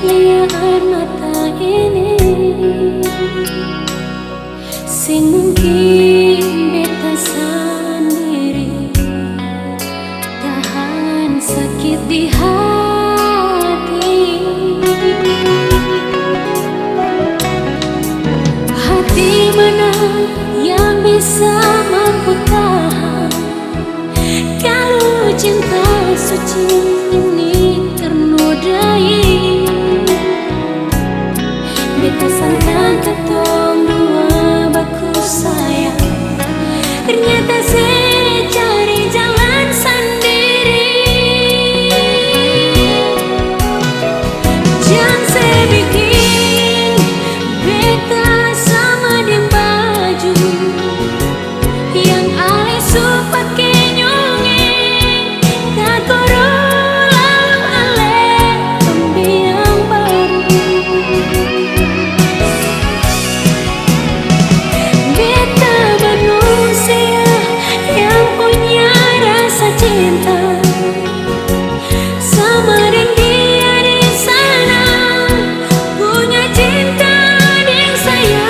lihat mata ini, sing mungkin beta sendiri tahan sakit di hati. Hati mana yang bisa mampu tahan kalau cinta suci ini ternodai. Beta sangka ketong dua baku sayang, ternyata saya cari jalan sendiri. Jangan saya bikin beta sama dengan baju yang ale supake nyongeng tak korulang ale pembiang baru. Beta manusia yang punya rasa cinta sama dengan dia di sana, punya cinta dengan saya,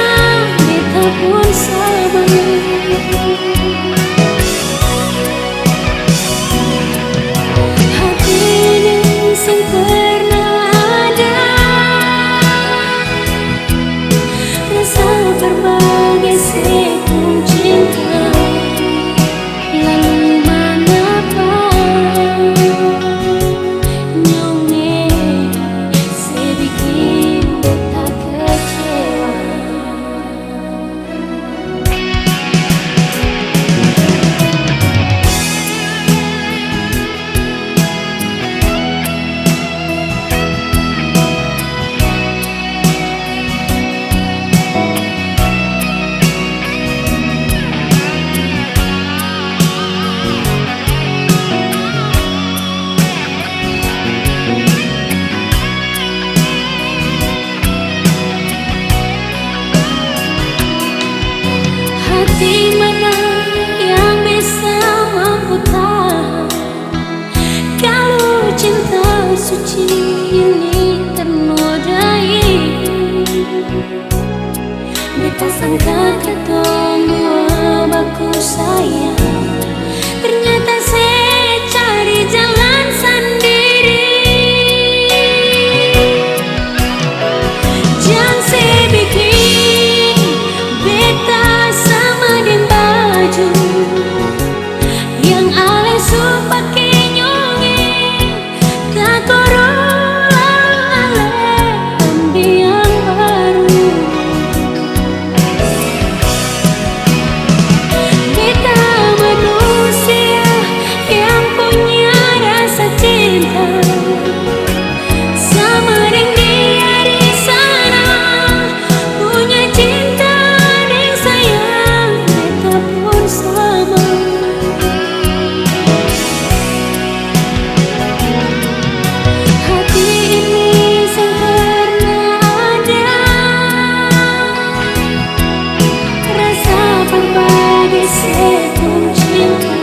beta pun sama. Hati ini sing pernah ada rasa berbagai sekung cinta, lalu mengapa nyongeng sebikin beta kecewa. Hati mana yang bisa mampu tahan kalau cinta suci ini ternodai. Beta sangka ketong dua baku sayang, ternyata saya cari jalan sendiri. Jangan saya bikin beta sama dengan baju yang ale supake nyongeng tak korulang ale pembiang baru. Beta manusia yang punya rasa cinta sama dengan dia di sana, punya cinta dengan saya, beta pun sama. Hati ini sing pernah ada rasa berbagai sekung cinta,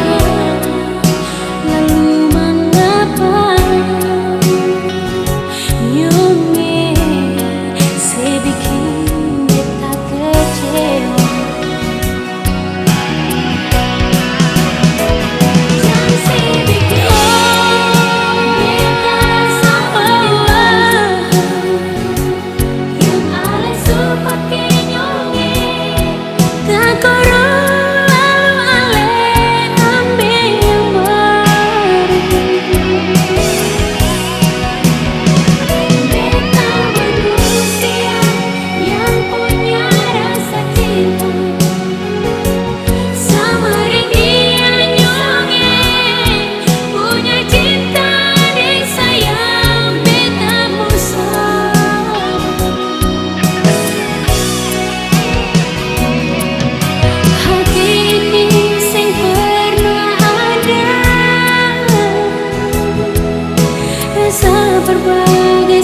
lalu mengapa nyongeng sebikin beta kecewa. Jangan saya bikin beta sama yang ale supake nyongeng tak korulang ale ambil yang baru. Beta manusia yang punya rasa cinta sama dengan dia nyongeng, punya cinta dengan saya, beta pun sama. Hati ini sing pernah ada rasa berbagai